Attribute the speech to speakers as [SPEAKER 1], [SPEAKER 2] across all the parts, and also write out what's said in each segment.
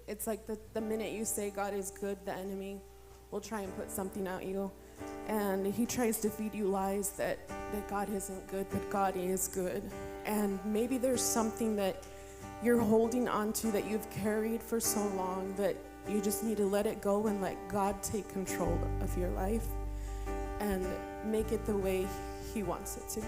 [SPEAKER 1] it's like the minute you say God is good, the enemy will try and put something at you. And he tries to feed you lies that God isn't good, but God is good. And maybe there's something that you're holding on to that you've carried for so long that you just need to let it go and let God take control of your life and make it the way he wants it to be.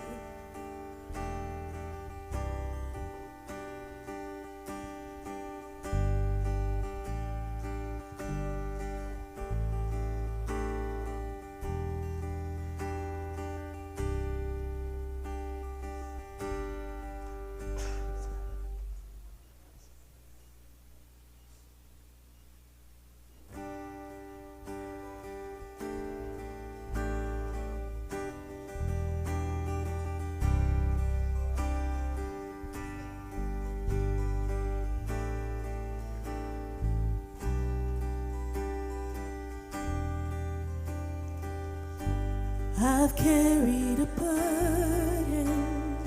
[SPEAKER 2] I've carried a burden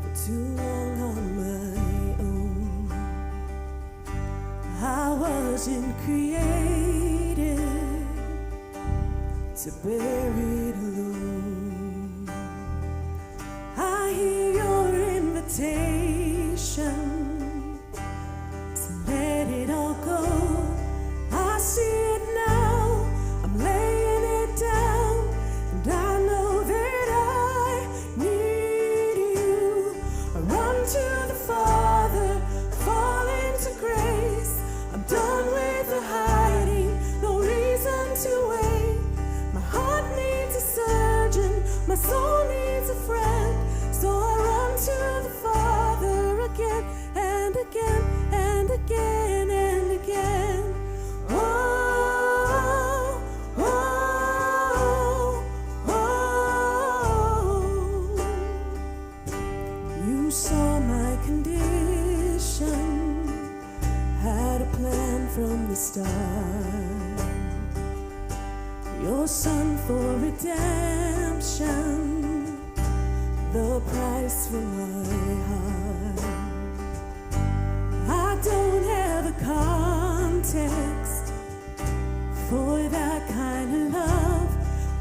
[SPEAKER 2] for too long on my own. I wasn't created to bear it alone. I hear your invitation to let it all go. I see it now, I'm laying it down. And I know that I need you. I run to the Father, fall into grace. I'm done with the hiding, no reason to wait. My heart needs a surgeon, my soul needs a friend. So I run to the Father again and again and again and again. Oh, oh, oh. You saw my condition, had a plan from the start. Your Son for redemption, the price for my heart. I don't have a context for that kind of love.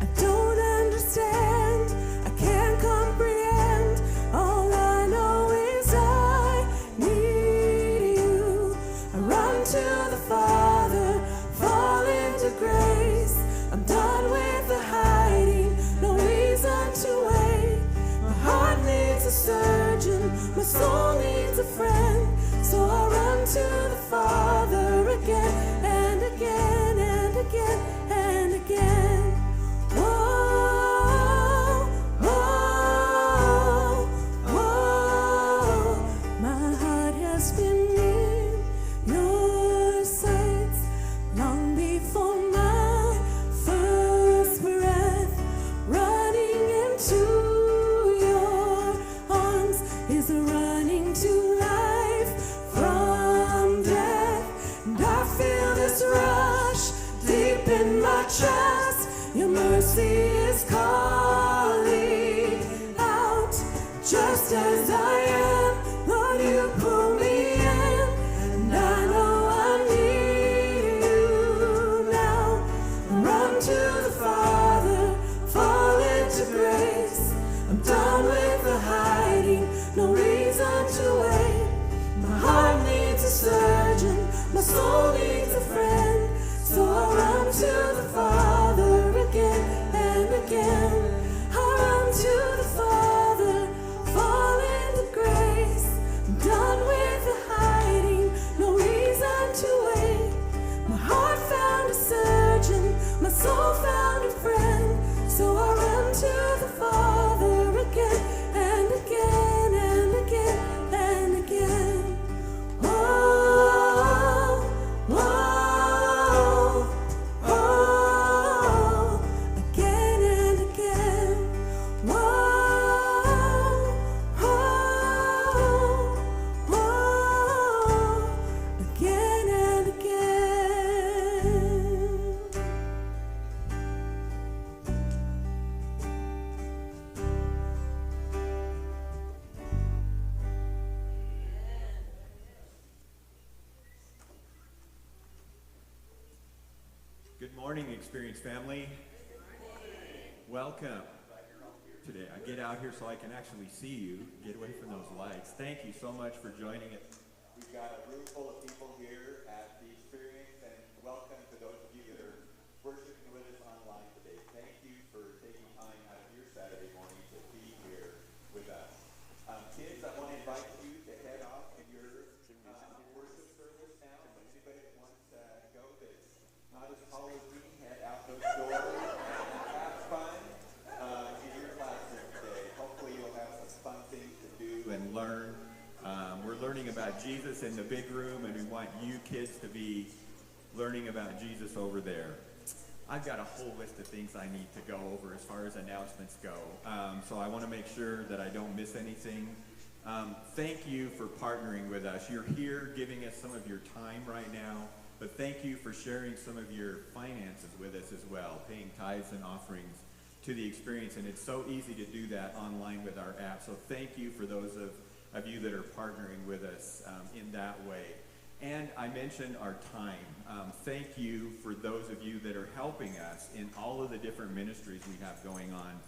[SPEAKER 2] I don't understand, I can't comprehend. All I know is I need you. I run to the Father, fall into grace. I'm done with the hiding, no reason to wait. My heart needs a surgeon, my soul needs a friend. So I run to the Father again and again and again and again. Oh, oh, oh. My heart has been in your sights long before my first breath. Running into your arms is running to life from death. And I feel this rush deep in my chest. Your mercy is calling out. Just as I am, Lord, you pull me in. And I know I need you now. Run to the Father, fall into grace. I'm done with the hiding, no reason to wait. My heart needs a surgeon, my soul needs a friend. So I run to the Father again and again. I run to the Father, fall into grace. I'm done with the hiding, no reason to wait. My heart found a surgeon, my soul found a friend. So I run to the Father again and again and again and again. Oh, oh, oh.
[SPEAKER 3] Good morning, Experience family. Welcome. Today, I get out here so I can actually see you, get away from those lights. Thank you so much for joining it. We've got a room full of people here at the Experience, and welcome to those of you that are worshiping with us online today. Thank you for taking time out of your Saturday morning to be here with us. Kids, I want to invite you to head off to your worship service now. Anybody that wants to go that's not as tall as me, head out those doors. Have fun in your classroom today. Hopefully you'll have some fun things to do and learn. We're learning about Jesus in the big room, and we want you kids to be learning about Jesus over there. I've got a whole list of things I need to go over as far as announcements go. So I want to make sure that I don't miss anything. Thank you for partnering with us. You're here giving us some of your time right now, but thank you for sharing some of your finances with us as well, paying tithes and offerings to the Experience. And it's so easy to do that online with our app. So thank you for those of you that are partnering with us in that way. And I mentioned our time. Thank you for those of you that are helping us in all of the different ministries we have going on.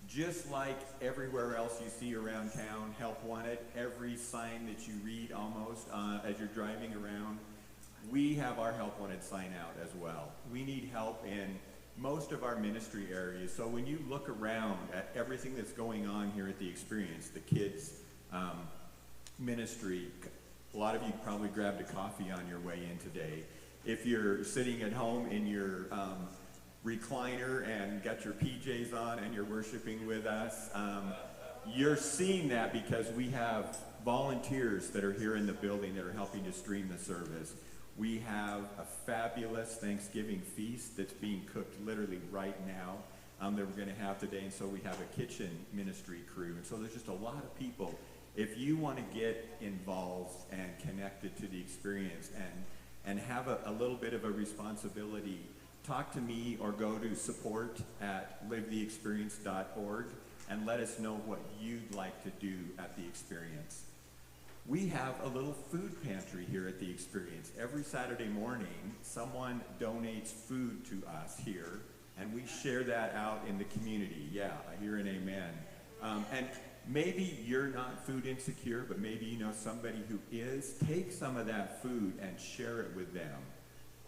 [SPEAKER 3] Just like everywhere else you see around town, Help Wanted, every sign that you read almost as you're driving around, we have our Help Wanted sign out as well. We need help in most of our ministry areas. So when you look around at everything that's going on here at the Experience, the kids ministry, a lot of you probably grabbed a coffee on your way in today. If you're sitting at home in your recliner and got your PJs on and you're worshiping with us, you're seeing that because we have volunteers that are here in the building that are helping to stream the service. We have a fabulous Thanksgiving feast that's being cooked literally right now that we're going to have today, and so we have a kitchen ministry crew, and so there's just a lot of people. If you want to get involved and connected to the Experience and have a little bit of a responsibility, talk to me or go to support@livetheexperience.org and let us know what you'd like to do at the Experience. We have a little food pantry here at the Experience. Every Saturday morning, someone donates food to us here, and we share that out in the community. Yeah, I hear an amen. And maybe you're not food insecure, but maybe you know somebody who is. Take some of that food and share it with them.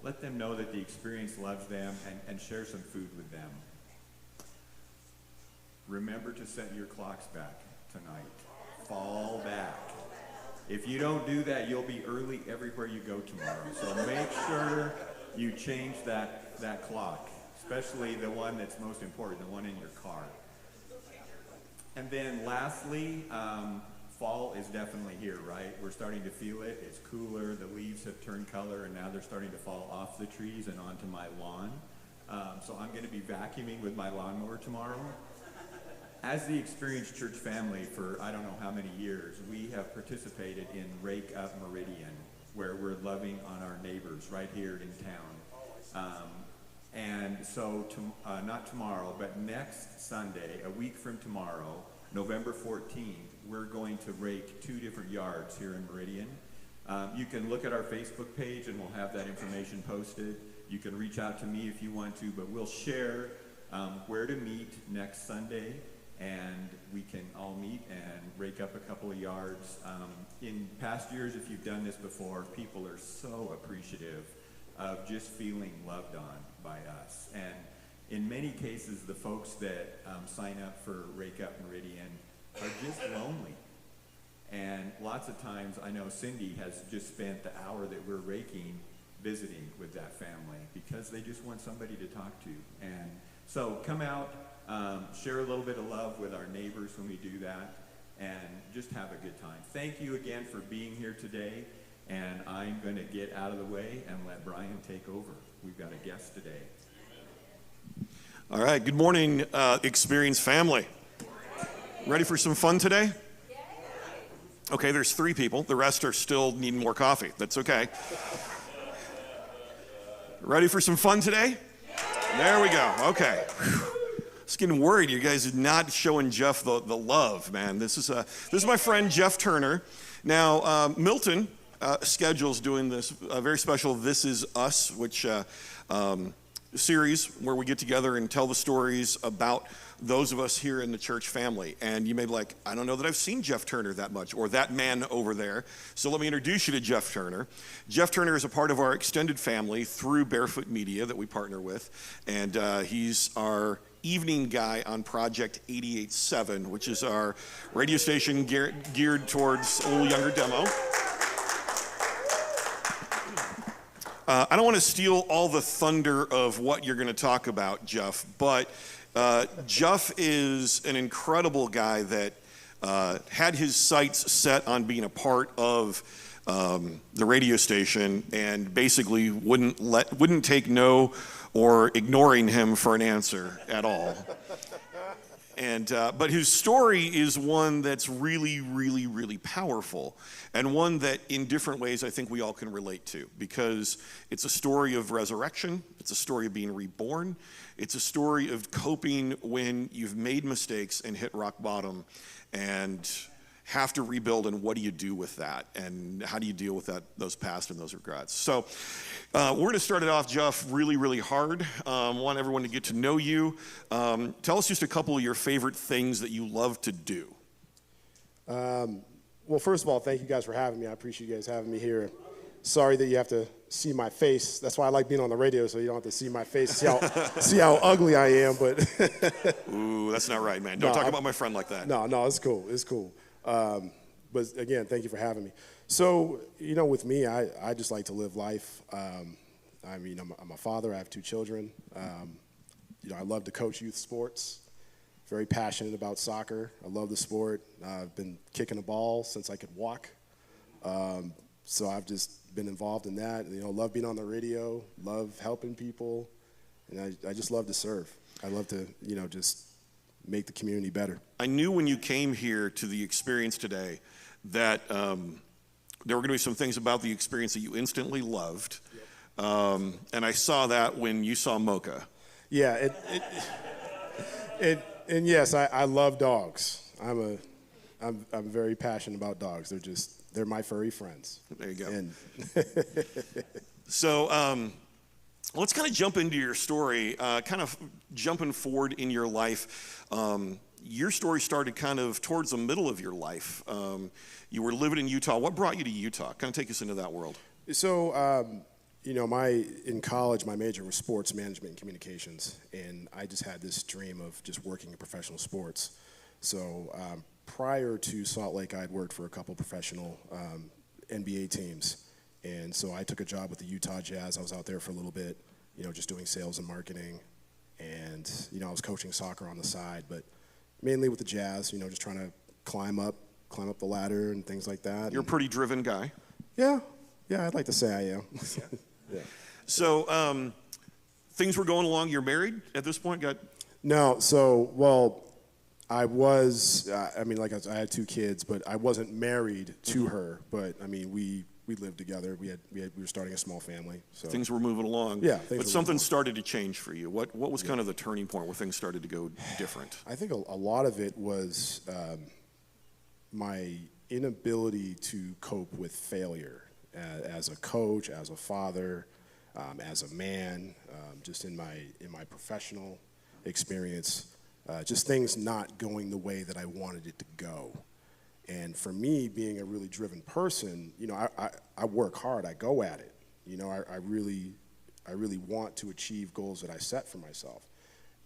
[SPEAKER 3] Let them know that the Experience loves them, and share some food with them. Remember to set your clocks back tonight. Fall back. If you don't do that, you'll be early everywhere you go tomorrow. So make sure you change that clock, especially the one that's most important, the one in your car. And then lastly, fall is definitely here, right? We're starting to feel it. It's cooler. The leaves have turned color, and now they're starting to fall off the trees and onto my lawn. So I'm going to be vacuuming with my lawnmower tomorrow. As the Experience Church family for I don't know how many years, we have participated in Rake Up Meridian, where we're loving on our neighbors right here in town. And so, not tomorrow, but next Sunday, a week from tomorrow, November 14th, we're going to rake 2 different yards here in Meridian. You can look at our Facebook page and we'll have that information posted. You can reach out to me if you want to, but we'll share where to meet next Sunday, and we can all meet and rake up a couple of yards. In past years, if you've done this before, people are so appreciative of just feeling loved on by us. And in many cases, the folks that sign up for Rake Up Meridian are just lonely. And lots of times, I know Cindy has just spent the hour that we're raking visiting with that family because they just want somebody to talk to. And so come out, share a little bit of love with our neighbors when we do that, and just have a good time. Thank you again for being here today. And I'm going to get out of the way and let Brian take over. We've got a guest today.
[SPEAKER 4] All right, good morning, Experience family. Ready for some fun today? Okay, there's 3 people. The rest are still needing more coffee. That's okay. Ready for some fun today? There we go. Okay. Just getting worried. You guys are not showing Jeff the love, man. This is my friend Jeff Turner. Now, Milton schedule's doing this very special This Is Us, which series where we get together and tell the stories about those of us here in the church family. And you may be like, I don't know that I've seen Jeff Turner that much, or that man over there. So let me introduce you to Jeff Turner. Jeff Turner is a part of our extended family through Barefoot Media that we partner with. And he's our evening guy on Project 88.7, which is our radio station geared towards a little younger demo. I don't want to steal all the thunder of what you're going to talk about, Jeff, but Jeff is an incredible guy that had his sights set on being a part of the radio station and basically wouldn't take no or ignoring him for an answer at all. And but his story is one that's really, really, really powerful, and one that in different ways I think we all can relate to, because it's a story of resurrection, it's a story of being reborn, it's a story of coping when you've made mistakes and hit rock bottom and have to rebuild, and what do you do with that, and how do you deal with those past and those regrets. So we're going to start it off, Jeff, really, really hard. Want everyone to get to know you. Tell us just a couple of your favorite things that you love to do.
[SPEAKER 5] Well, first of all, thank you guys for having me. I appreciate you guys having me here. Sorry that you have to see my face. That's why I like being on the radio, so you don't have to see my face, see how ugly I am. But
[SPEAKER 4] Ooh, that's not right, man. Don't talk about my friend like that.
[SPEAKER 5] No, it's cool. It's cool. But again, thank you for having me. So, with me, I just like to live life. I mean, I'm a father. I have 2 children. I love to coach youth sports. Very passionate about soccer. I love the sport. I've been kicking a ball since I could walk. So I've just been involved in that. Love being on the radio, love helping people, and I just love to serve. I love to, just make the community better.
[SPEAKER 4] I knew when you came here to the experience today that there were going to be some things about the experience that you instantly loved. Yep. And I saw that when you saw Mocha.
[SPEAKER 5] Yeah, and yes, I love dogs. I'm very passionate about dogs. They're my furry friends.
[SPEAKER 4] There you go.
[SPEAKER 5] And
[SPEAKER 4] so let's kind of jump into your story, kind of jumping forward in your life. Your story started kind of towards the middle of your life. You were living in Utah. What brought you to Utah? Kind of take us into that world.
[SPEAKER 5] So, in college, my major was sports management and communications, and I just had this dream of just working in professional sports. So, prior to Salt Lake, I had worked for a couple professional NBA teams, and so I took a job with the Utah Jazz. I was out there for a little bit, just doing sales and marketing, and I was coaching soccer on the side, but mainly with the Jazz, just trying to climb up the ladder and things like that.
[SPEAKER 4] You're a pretty driven guy.
[SPEAKER 5] Yeah, I'd like to say I am. Yeah.
[SPEAKER 4] So things were going along. You're married at this point?
[SPEAKER 5] No, I was, I had 2 kids, but I wasn't married to her, but we lived together. We were starting a small family. So
[SPEAKER 4] things were moving along.
[SPEAKER 5] Yeah,
[SPEAKER 4] but something started to change for you. What was kind of the turning point where things started to go different?
[SPEAKER 5] I think a lot of it was my inability to cope with failure as a coach, as a father, as a man, just in my professional experience. Just things not going the way that I wanted it to go. And for me, being a really driven person, I work hard, I go at it. I really want to achieve goals that I set for myself.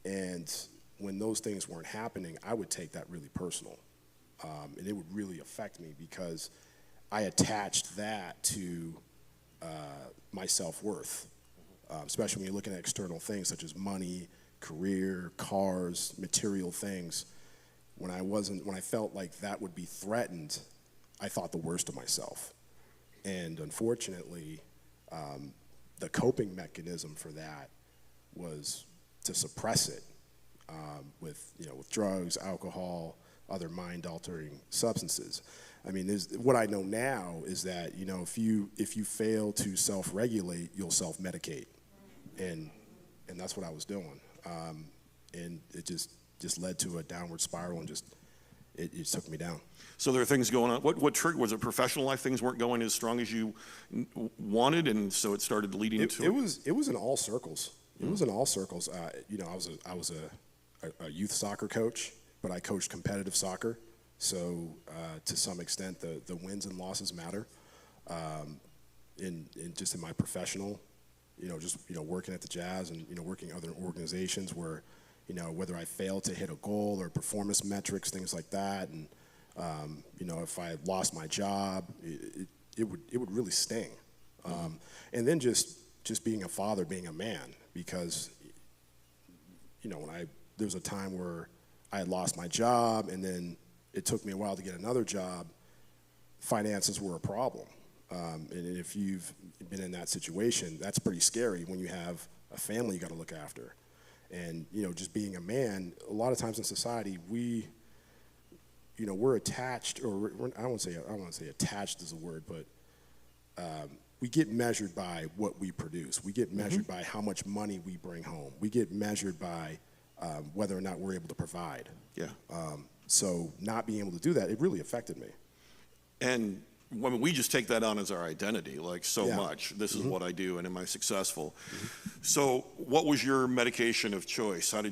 [SPEAKER 5] And when those things weren't happening, I would take that really personal. And it would really affect me because I attached that to my self-worth, especially when you're looking at external things such as money, career, cars, material things. When I felt like that would be threatened, I thought the worst of myself. And unfortunately, the coping mechanism for that was to suppress it with drugs, alcohol, other mind-altering substances. What I know now is that if you fail to self-regulate, you'll self-medicate, and that's what I was doing. And it just led to a downward spiral, and it took me down.
[SPEAKER 4] So there are things going on. What triggered? Was it professional life? Things weren't going as strong as you wanted, and so it started leading to
[SPEAKER 5] it was in all circles. It was in all circles. I was a youth soccer coach, but I coached competitive soccer. So to some extent, the wins and losses matter. In my professional, working at the Jazz and working other organizations where, whether I failed to hit a goal or performance metrics, things like that, and if I lost my job, it would really sting. And then just being a father, being a man, because there was a time where I had lost my job, and then it took me a while to get another job. Finances were a problem. And if you've been in that situation, that's pretty scary when you have a family you got to look after. And, just being a man, a lot of times in society, we're attached, or I don't want to say attached is a word, but we get measured by what we produce. We get measured by how much money we bring home. We get measured by whether or not we're able to provide.
[SPEAKER 4] Yeah.
[SPEAKER 5] So not being able to do that, it really affected me.
[SPEAKER 4] And when we just take that on as our identity, like so
[SPEAKER 5] Yeah.
[SPEAKER 4] much, this is what I do and am I successful? So what was your medication of choice? What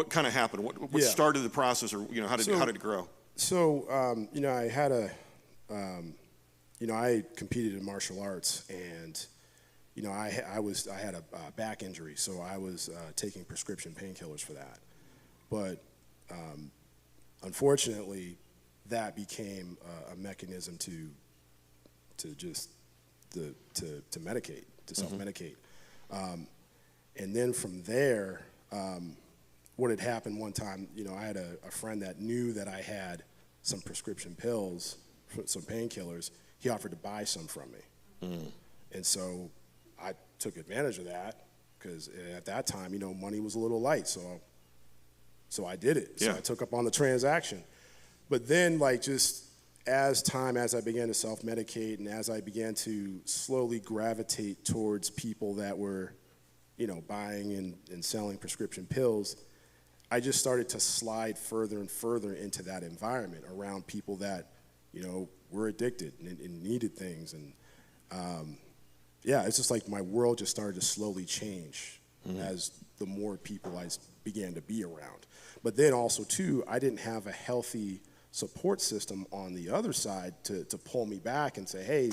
[SPEAKER 4] kind of happened? What
[SPEAKER 5] Yeah.
[SPEAKER 4] started the process, or how did it grow?
[SPEAKER 5] So I had I competed in martial arts, and I had a back injury, so I was taking prescription painkillers for that. But unfortunately, that became a mechanism to medicate, to self-medicate. And then from there, what had happened one time, I had a friend that knew that I had some prescription pills, some painkillers. He offered to buy some from me. And so I took advantage of that, because at that time, money was a little light, so I did it. So
[SPEAKER 4] Yeah.
[SPEAKER 5] I took up on the transaction. But then, just as I began to self-medicate, and as I began to slowly gravitate towards people that were, buying and selling prescription pills, I just started to slide further and further into that environment around people that, were addicted and needed things. And it's just like my world just started to slowly change as the more people I began to be around. But then also, too, I didn't have a healthy support system on the other side to pull me back and say, hey,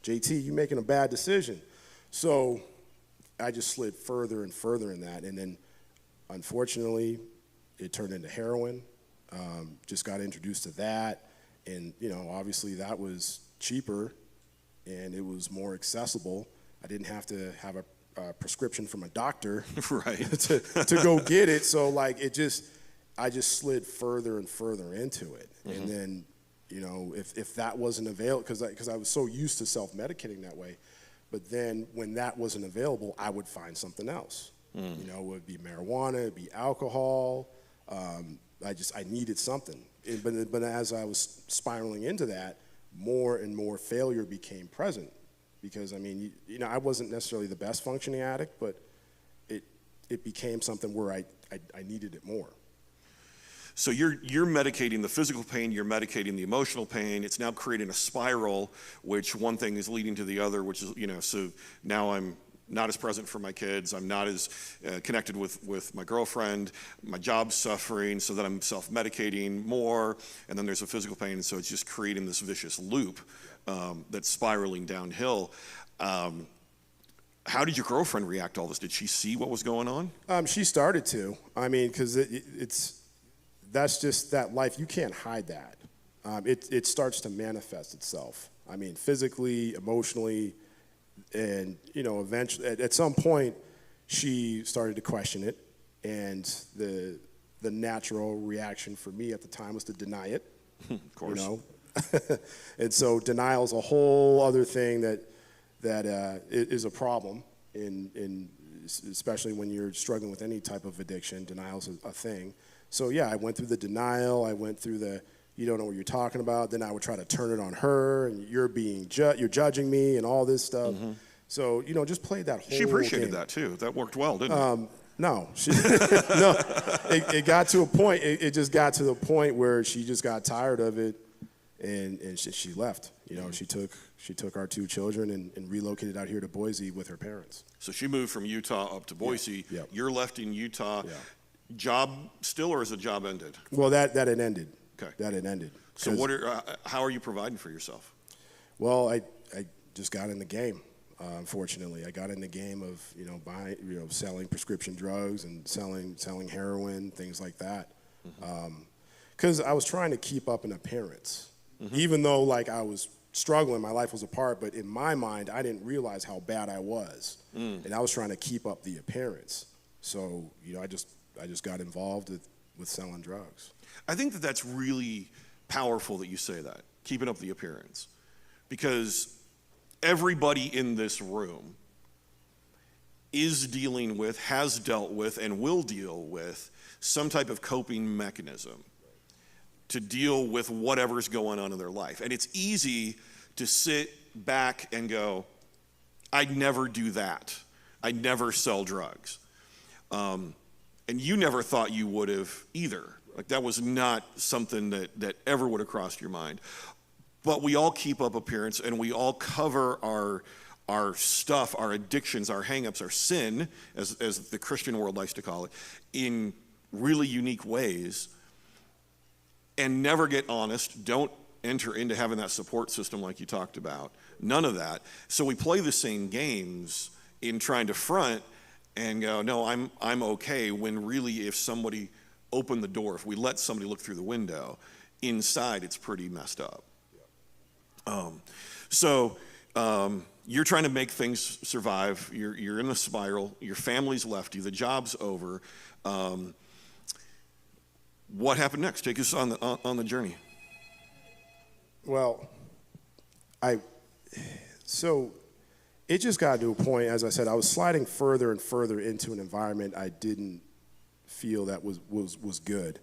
[SPEAKER 5] JT, you're making a bad decision. So I just slid further and further in that. And then, unfortunately, it turned into heroin. Just got introduced to that. And, obviously that was cheaper and it was more accessible. I didn't have to have a prescription from a doctor
[SPEAKER 4] Right.
[SPEAKER 5] to go get it. So, I just slid further and further into it. And then, if that wasn't available, because I was so used to self-medicating that way, but then when that wasn't available, I would find something else. It would be marijuana, it'd be alcohol. I needed something. But as I was spiraling into that, more and more failure became present. Because, I wasn't necessarily the best functioning addict, but it became something where I needed it more.
[SPEAKER 4] So you're medicating the physical pain, you're medicating the emotional pain. It's now creating a spiral, which one thing is leading to the other, which is, so now I'm not as present for my kids, I'm not as connected with my girlfriend, my job's suffering, so that I'm self-medicating more, and then there's a physical pain, and so it's just creating this vicious loop that's spiraling downhill. How did your girlfriend react to all this? Did she see what was going on?
[SPEAKER 5] She started to. Because that's just that life. You can't hide that. It starts to manifest itself. Physically, emotionally, and eventually, at some point, she started to question it, and the natural reaction for me at the time was to deny it.
[SPEAKER 4] Of course.
[SPEAKER 5] And so denial is a whole other thing that is a problem, especially when you're struggling with any type of addiction. Denial is a thing. So yeah, I went through the denial. I went through the you don't know what you're talking about. Then I would try to turn it on her, and you're judging me, and all this stuff. So just played that whole.
[SPEAKER 4] She appreciated
[SPEAKER 5] game.
[SPEAKER 4] that too. That worked well, didn't it?
[SPEAKER 5] No, no. It got to a point. It just got to the point where she just got tired of it, and she left. You know, she took our 2 children and relocated out here to Boise with her parents.
[SPEAKER 4] So she moved from Utah up to Boise.
[SPEAKER 5] Yeah.
[SPEAKER 4] You're left in Utah.
[SPEAKER 5] Yeah.
[SPEAKER 4] Job still, or has the job ended?
[SPEAKER 5] Well, that had ended.
[SPEAKER 4] Okay.
[SPEAKER 5] That had ended.
[SPEAKER 4] So how are you providing for yourself?
[SPEAKER 5] Well, I just got in the game. Unfortunately, I got in the game of buying, selling prescription drugs and selling heroin, things like that. Because I was trying to keep up an appearance, even though like I was struggling, my life was apart. But in my mind, I didn't realize how bad I was, and I was trying to keep up the appearance. So I just got involved with selling drugs.
[SPEAKER 4] I think that's really powerful that you say that, keeping up the appearance, because everybody in this room is dealing with, has dealt with, and will deal with some type of coping mechanism to deal with whatever's going on in their life. And it's easy to sit back and go, I'd never do that. I'd never sell drugs. And you never thought you would have either. Like that was not something that ever would have crossed your mind. But we all keep up appearance, and we all cover our stuff, our addictions, our hangups, our sin, as the Christian world likes to call it, in really unique ways, and never get honest. Don't enter into having that support system like you talked about. None of that. So we play the same games in trying to front and go, no, I'm okay, when really if somebody opened the door, if we let somebody look through the window, inside it's pretty messed up. So you're trying to make things survive. You're in a spiral. Your family's left you. The job's over. What happened next? Take us on the journey.
[SPEAKER 5] Well, so it just got to a point, as I said, I was sliding further and further into an environment I didn't feel that was good.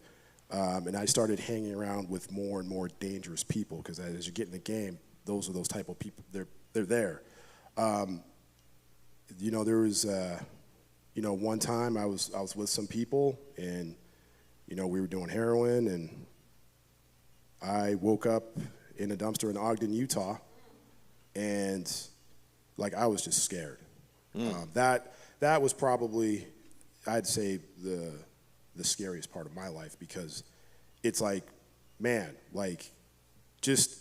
[SPEAKER 5] And I started hanging around with more and more dangerous people, because as you get in the game, those are those type of people. They're there. There was one time I was with some people, and we were doing heroin, and I woke up in a dumpster in Ogden, Utah, and like I was just scared. That was probably, I'd say, the scariest part of my life, because it's like, man, like just,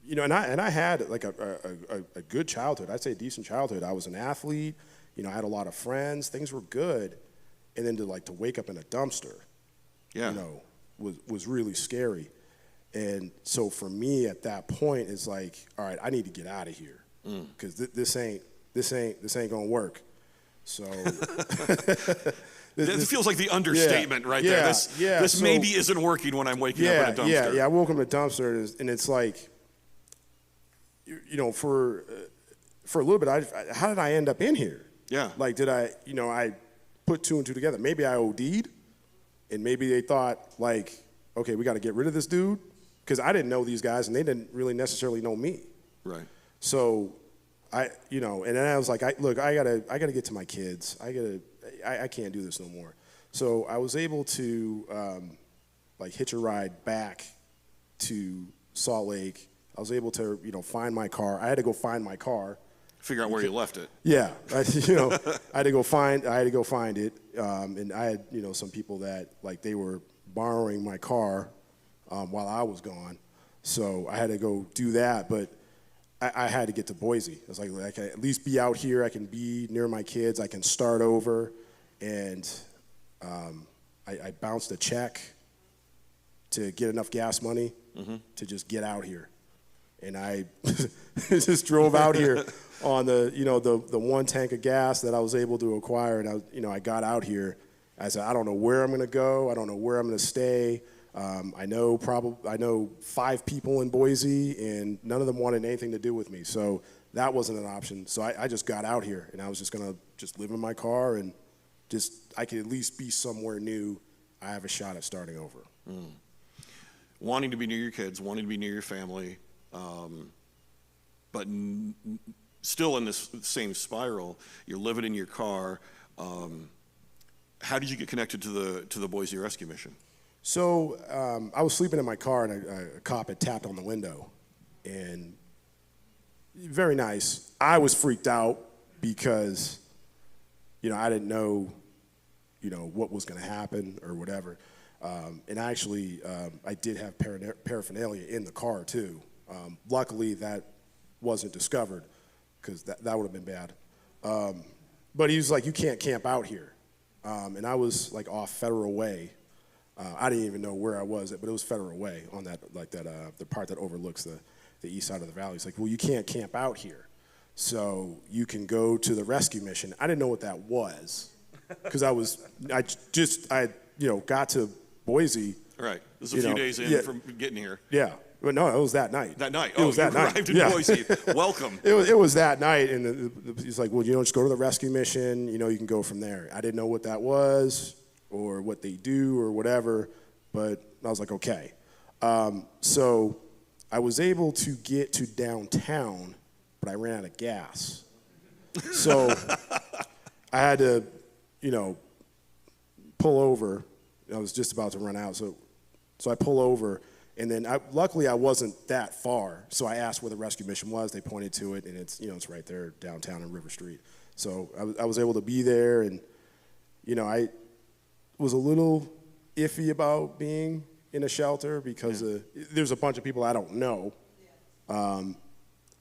[SPEAKER 5] and I had like a good childhood. I'd say a decent childhood. I was an athlete, I had a lot of friends, things were good. And then to wake up in a dumpster, was really scary. And so for me at that point, it's like, all right, I need to get out of here, because this ain't gonna work. So
[SPEAKER 4] This feels like the understatement right there. This maybe isn't working when I'm waking up in a dumpster.
[SPEAKER 5] Yeah. I woke up in a dumpster, and it's like, for a little bit, how did I end up in here?
[SPEAKER 4] Yeah.
[SPEAKER 5] Like, did I put 2 and 2 together? Maybe I OD'd, and maybe they thought, like, okay, we got to get rid of this dude, because I didn't know these guys, and they didn't really necessarily know me.
[SPEAKER 4] Right.
[SPEAKER 5] So and then I was like, I gotta get to my kids. I can't do this no more. So I was able to hitch a ride back to Salt Lake. I was able to find my car. I had to go find my car.
[SPEAKER 4] Figure out where you left it.
[SPEAKER 5] Yeah, I had to go find it. And I had some people that they were borrowing my car while I was gone. So I had to go do that, but I had to get to Boise. I was like, I can at least be out here. I can be near my kids. I can start over. And I bounced a check to get enough gas money to just get out here. And I just drove out here on the 1 tank of gas that I was able to acquire. And I got out here. I said, I don't know where I'm going to go. I don't know where I'm going to stay. I know 5 people in Boise, and none of them wanted anything to do with me. So that wasn't an option. So I just got out here, and I was just going to just live in my car, and I could at least be somewhere new. I have a shot at starting over.
[SPEAKER 4] Wanting to be near your kids, wanting to be near your family, but still in this same spiral. You're living in your car. How did you get connected to the Boise Rescue Mission?
[SPEAKER 5] So I was sleeping in my car, and a cop had tapped on the window, and very nice. I was freaked out because, I didn't know, what was going to happen or whatever. And actually, I did have paraphernalia in the car too. Luckily, that wasn't discovered, because that would have been bad. But he was like, "You can't camp out here," and I was like off Federal Way. I didn't even know where I was at, but it was Federal Way on that, the part that overlooks the east side of the valley. He's like, "Well, you can't camp out here, so you can go to the rescue mission." I didn't know what that was, because I got to Boise.
[SPEAKER 4] Right. This is a few days in from getting here.
[SPEAKER 5] Yeah. But no, it was that night.
[SPEAKER 4] That night.
[SPEAKER 5] It was that night.
[SPEAKER 4] Arrived in Boise. Welcome.
[SPEAKER 5] It was that night, and he's like, "Well, just go to the rescue mission. You can go from there." I didn't know what that was or what they do or whatever, but I was like, okay. So I was able to get to downtown, but I ran out of gas. So I had to, pull over. I was just about to run out, so I pull over, and then luckily I wasn't that far. So I asked where the rescue mission was. They pointed to it, and it's it's right there downtown on River Street. So I was able to be there, and I was a little iffy about being in a shelter because there's a bunch of people I don't know.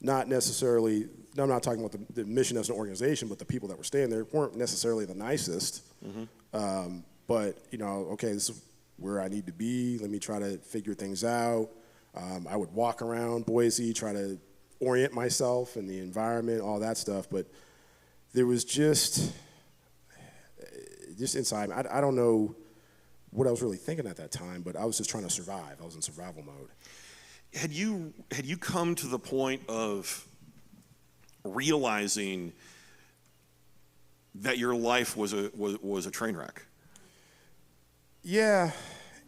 [SPEAKER 5] Not necessarily. I'm not talking about the mission as an organization, but the people that were staying there weren't necessarily the nicest. Mm-hmm. But okay, this is where I need to be. Let me try to figure things out. I would walk around Boise, try to orient myself in the environment, all that stuff. But there was just inside, I don't know what I was really thinking at that time, but I was just trying to survive. I was in survival mode.
[SPEAKER 4] Had you come to the point of realizing that your life was a train wreck?
[SPEAKER 5] Yeah,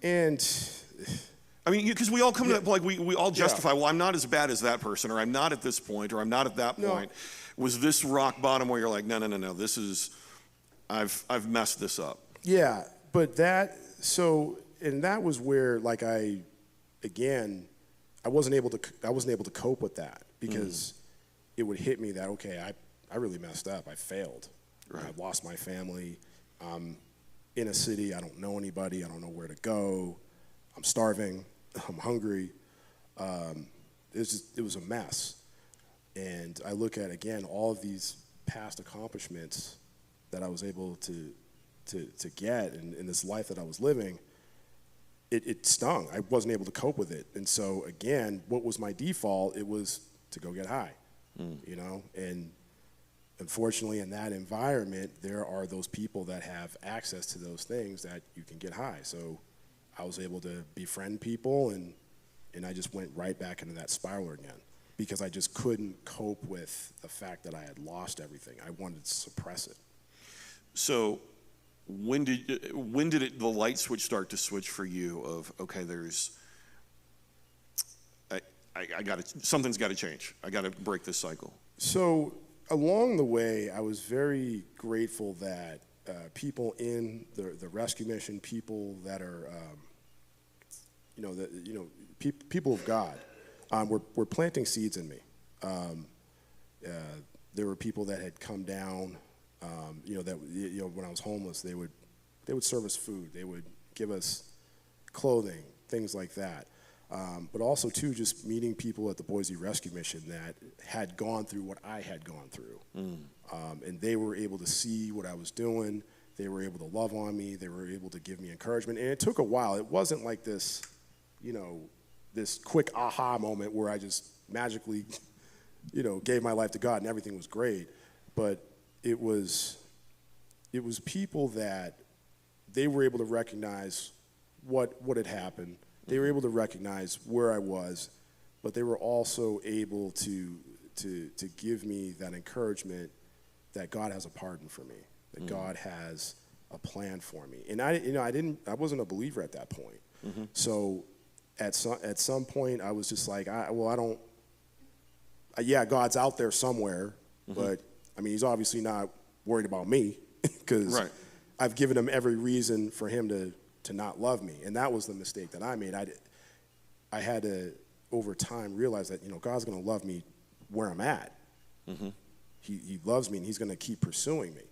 [SPEAKER 5] and
[SPEAKER 4] I mean, because we all come to that, like we all justify, well, I'm not as bad as that person, or I'm not at this point, or I'm not at that point. Was this rock bottom where you're like, no, this is, I've messed this up?
[SPEAKER 5] Yeah, but that was where, like, I wasn't able to cope with that, because it would hit me that, okay, I really messed up. I failed. Right. I've lost my family. I'm in a city. I don't know anybody. I don't know where to go. I'm starving. I'm hungry. It was a mess. And I look at, again, all of these past accomplishments that I was able to get in this life that I was living. It stung. I wasn't able to cope with it. And so, again, what was my default? It was to go get high, and unfortunately, in that environment, there are those people that have access to those things that you can get high. So I was able to befriend people, and I just went right back into that spiral again, because I just couldn't cope with the fact that I had lost everything. I wanted to suppress it. So
[SPEAKER 4] when did the light switch start to switch for you of, okay, something's got to change. I got to break this cycle? So
[SPEAKER 5] along the way, I was very grateful that people in the rescue mission, people that are, people of God, were planting seeds in me. There were people that had come down, when I was homeless, they would serve us food, they would give us clothing, things like that. But also, too, just meeting people at the Boise Rescue Mission that had gone through what I had gone through. And they were able to see what I was doing. They were able to love on me. They were able to give me encouragement. And it took a while. It wasn't like this, this quick aha moment where I just magically, gave my life to God and everything was great. But it was people that they were able to recognize what had happened. They were able to recognize where I was, but they were also able to give me that encouragement that God has a pardon for me, that God has a plan for me. And I wasn't a believer at that point. So at some point I was just like, God's out there somewhere, but I mean, he's obviously not worried about me, because I've given him every reason for him to to not love me. And that was the mistake that I made. I had to, over time, realize that, God's going to love me where I'm at. Mm-hmm. He loves me, and he's going to keep pursuing me.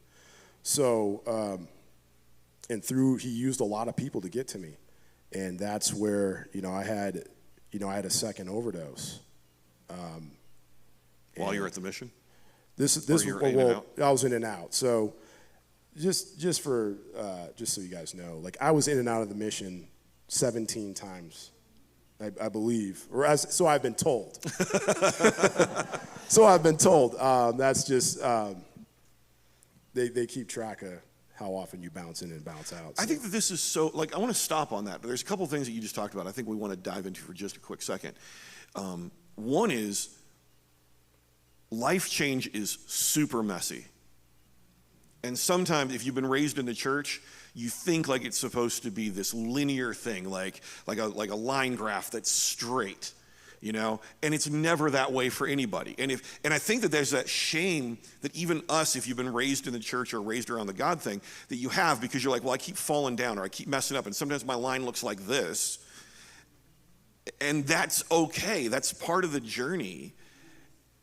[SPEAKER 5] So, he used a lot of people to get to me. And that's where, I had a second overdose.
[SPEAKER 4] While you were at the mission?
[SPEAKER 5] I was in and out. So just so you guys know, like, I was in and out of the mission 17 times, I believe, so I've been told. So I've been told. That's just they keep track of how often you bounce in and bounce out. So.
[SPEAKER 4] I think that this is so, like, I want to stop on that, but there's a couple of things that you just talked about I think we want to dive into for just a quick second. One is, life change is super messy. And sometimes, if you've been raised in the church, you think like it's supposed to be this linear thing, like a line graph that's straight, and it's never that way for anybody. And I think that there's that shame that even us, if you've been raised in the church or raised around the God thing, that you have, because you're like, well, I keep falling down or I keep messing up, and sometimes my line looks like this. And that's okay. That's part of the journey.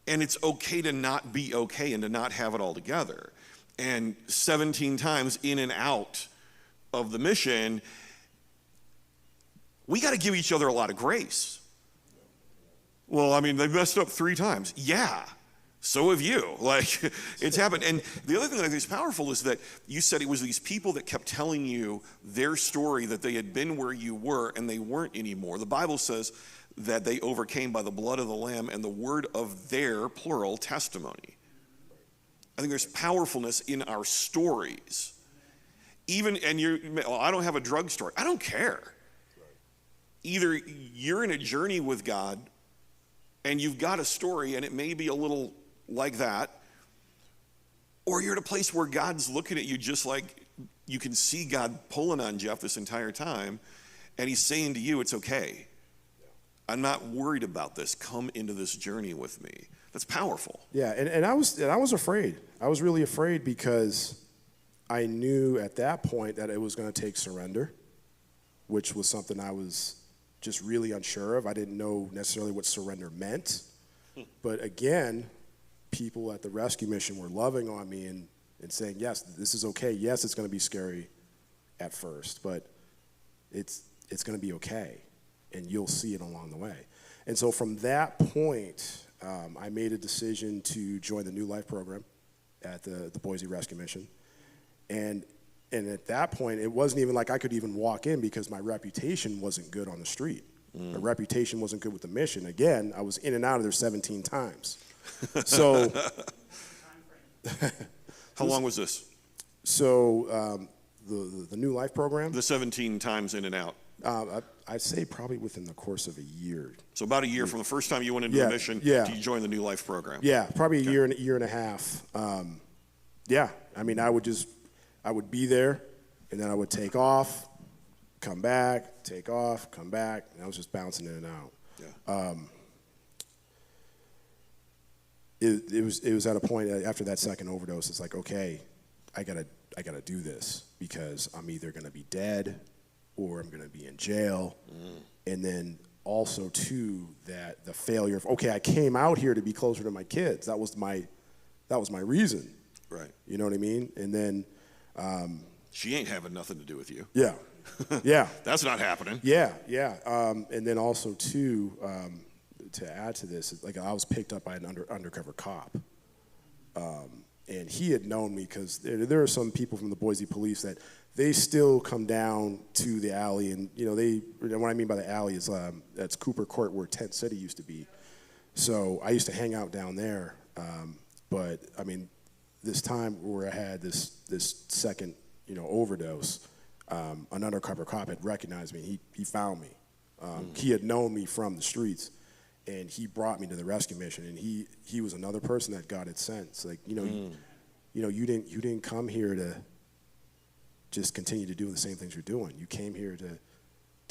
[SPEAKER 4] And it's okay to not be okay and to not have it all together. And 17 times in and out of the mission, we got to give each other a lot of grace. Well, I mean, they messed up 3 times. Yeah, so have you. Like, it's happened. And the other thing that I think is powerful is that you said it was these people that kept telling you their story, that they had been where you were and they weren't anymore. The Bible says that they overcame by the blood of the Lamb and the word of their, plural, testimony. I think there's powerfulness in our stories. I don't have a drug story. I don't care. Either you're in a journey with God and you've got a story and it may be a little like that, or you're at a place where God's looking at you just like you can see God pulling on Jeff this entire time, and he's saying to you, it's okay. I'm not worried about this. Come into this journey with me. That's powerful.
[SPEAKER 5] Yeah, and I was afraid. I was really afraid because I knew at that point that it was going to take surrender, which was something I was just really unsure of. I didn't know necessarily what surrender meant. But again, people at the rescue mission were loving on me and saying, yes, this is okay. Yes, it's going to be scary at first, but it's going to be okay, and you'll see it along the way. And so from that point, I made a decision to join the New Life program at the Boise Rescue Mission. And at that point, it wasn't even like I could even walk in because my reputation wasn't good on the street. My reputation wasn't good with the mission. Again, I was in and out of there 17 times. So,
[SPEAKER 4] how long was this?
[SPEAKER 5] So the New Life program?
[SPEAKER 4] The 17 times in and out.
[SPEAKER 5] I'd say probably within the course of a year.
[SPEAKER 4] So about a year from the first time you went into the mission to you join the New Life program.
[SPEAKER 5] Yeah, probably a year and a half. I mean, I would be there, and then I would take off, come back, take off, come back, and I was just bouncing in and out.
[SPEAKER 4] Yeah.
[SPEAKER 5] It was at a point after that second overdose. It's like, okay, I gotta do this because I'm either gonna be dead or I'm gonna be in jail, and then also too that the failure of, okay, I came out here to be closer to my kids. That was my reason.
[SPEAKER 4] Right.
[SPEAKER 5] You know what I mean? And then
[SPEAKER 4] she ain't having nothing to do with you.
[SPEAKER 5] Yeah. Yeah.
[SPEAKER 4] That's not happening.
[SPEAKER 5] Yeah. And then also too, to add to this, like I was picked up by an undercover cop. And he had known me because there are some people from the Boise police that they still come down to the alley, and what I mean by the alley is that's Cooper Court where Tent City used to be. So I used to hang out down there, but I mean, this time where I had this second overdose, an undercover cop had recognized me. He found me. He had known me from the streets, and he brought me to the rescue mission. And he was another person that God had sent. It's like you didn't come here to just continue to do the same things you're doing. You came here to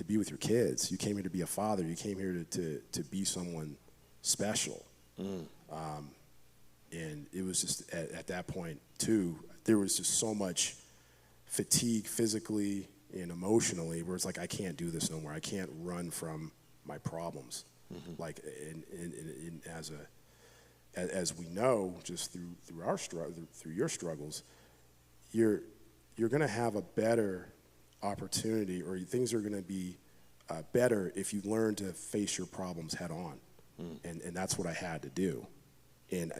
[SPEAKER 5] be with your kids. You came here to be a father. You came here to be someone special. And it was just at that point too, there was just so much fatigue physically and emotionally, where it's like, I can't do this no more. I can't run from my problems. Like, in as we know, just through our through your struggles, you're going to have a better opportunity, or things are going to be better if you learn to face your problems head on. And that's what I had to do. And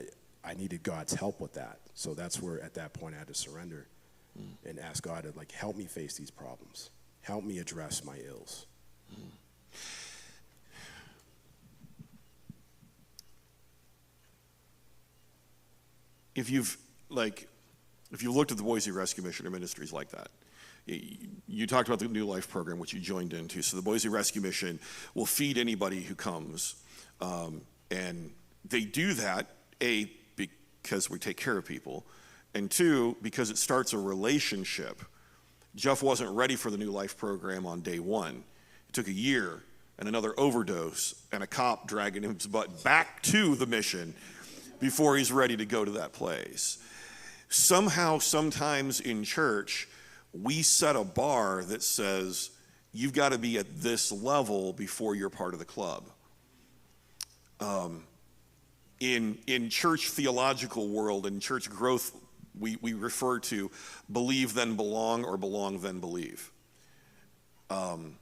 [SPEAKER 5] I needed God's help with that. So that's where, at that point, I had to surrender and ask God to, like, help me face these problems. Help me address my ills.
[SPEAKER 4] If you've looked at the Boise Rescue Mission or ministries like that, you talked about the New Life program, which you joined into. So the Boise Rescue Mission will feed anybody who comes, and they do that, A, because we take care of people, and 2, because it starts a relationship. Jeff wasn't ready for the New Life program on day 1. It took a year and another overdose and a cop dragging his butt back to the mission before he's ready to go to that place. Somehow, sometimes in church, we set a bar that says, you've got to be at this level before you're part of the club. In church theological world, in church growth, we refer to believe then belong, or belong then believe. And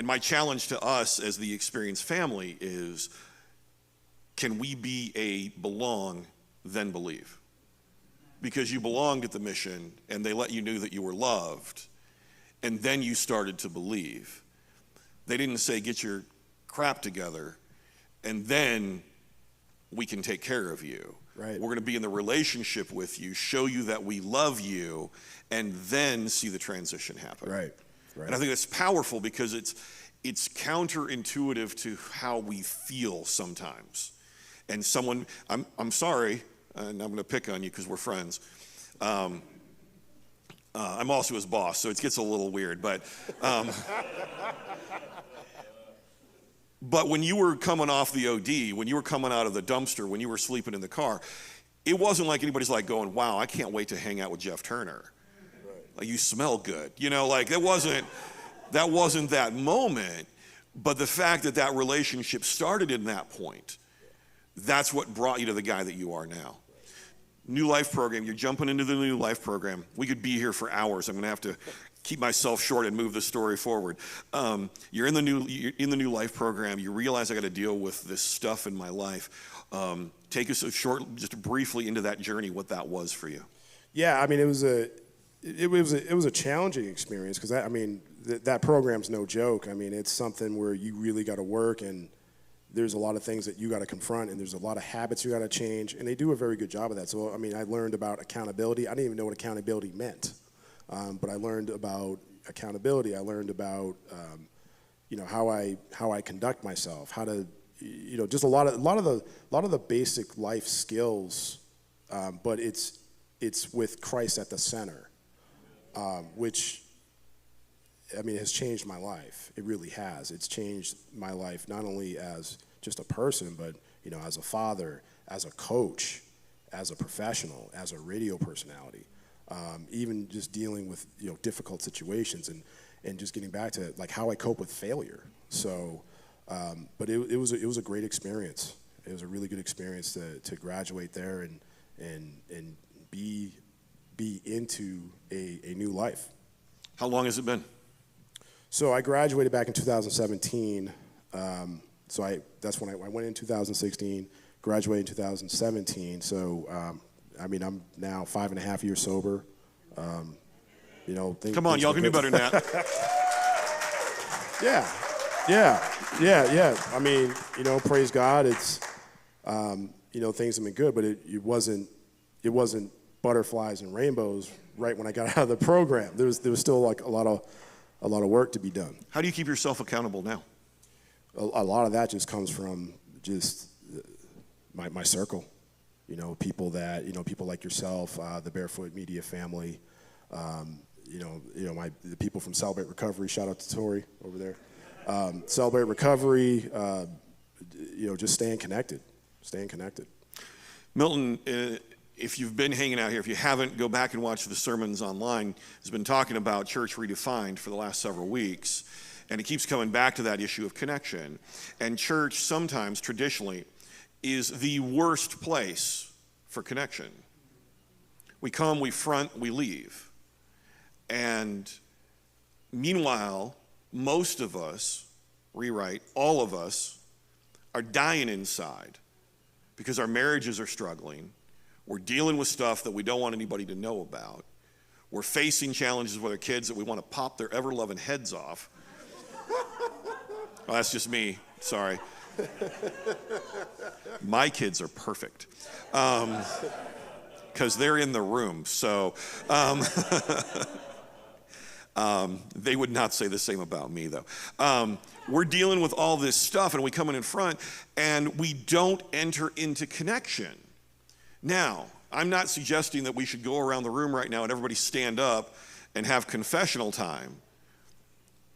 [SPEAKER 4] my challenge to us as the Experience family is, can we be a belong then believe? Because you belonged at the mission and they let you know that you were loved, and then you started to believe. They didn't say, get your crap together and then we can take care of you.
[SPEAKER 5] Right.
[SPEAKER 4] We're going to be in the relationship with you, show you that we love you, and then see the transition happen.
[SPEAKER 5] Right.
[SPEAKER 4] And I think that's powerful because it's counterintuitive to how we feel sometimes. And someone, I'm sorry, and I'm going to pick on you because we're friends. I'm also his boss, so it gets a little weird. But when you were coming off the OD, when you were coming out of the dumpster, when you were sleeping in the car, it wasn't like anybody's like going, wow, I can't wait to hang out with Jeff Turner. Right. Like, you smell good. You know, like that wasn't that moment. But the fact that that relationship started in that point, that's what brought you to the guy that you are now. New Life program, you're jumping into the New Life program. We could be here for hours. I'm going to have to keep myself short and move the story forward. You're in the New Life program. You realize I got to deal with this stuff in my life. Take us just briefly into that journey, what that was for you.
[SPEAKER 5] Yeah, I mean, it was a challenging experience because that program's no joke. I mean, it's something where you really got to work, and there's a lot of things that you got to confront, and there's a lot of habits you got to change, and they do a very good job of that. So, I mean, I learned about accountability. I didn't even know what accountability meant, but I learned about accountability. I learned about, how I conduct myself, how to, just a lot of the basic life skills, but it's with Christ at the center, which, I mean, it has changed my life. It really has. It's changed my life not only as just a person, but, as a father, as a coach, as a professional, as a radio personality, even just dealing with, difficult situations and just getting back to, like, how I cope with failure. So, but it was a great experience. It was a really good experience to graduate there and be into a new life.
[SPEAKER 4] How long has it been?
[SPEAKER 5] So I graduated back in 2017. That's when I went in 2016, graduated in 2017. So, I'm now 5.5 years sober.
[SPEAKER 4] Come on, y'all can do better than that.
[SPEAKER 5] Yeah. I mean, praise God. It's, things have been good, but it wasn't butterflies and rainbows right when I got out of the program. There was still like a lot of work to be done.
[SPEAKER 4] How do you keep yourself accountable now?
[SPEAKER 5] A lot of that just comes from just my circle. People people like yourself, the Barefoot Media family, the people from Celebrate Recovery. Shout out to Tori over there. Celebrate Recovery, just staying connected. Milton, if
[SPEAKER 4] if you've been hanging out here, if you haven't, go back and watch the sermons online. Has been talking about Church Redefined for the last several weeks, and it keeps coming back to that issue of connection. And church sometimes, traditionally, is the worst place for connection. We come, we front, we leave. And meanwhile, most of us, rewrite, all of us, are dying inside because our marriages are struggling. We're dealing with stuff that we don't want anybody to know about. We're facing challenges with our kids that we want to pop their ever-loving heads off. Well, that's just me. Sorry. My kids are perfect because they're in the room. So they would not say the same about me, though. We're dealing with all this stuff, and we come in front, and we don't enter into connection. Now, I'm not suggesting that we should go around the room right now and everybody stand up and have confessional time.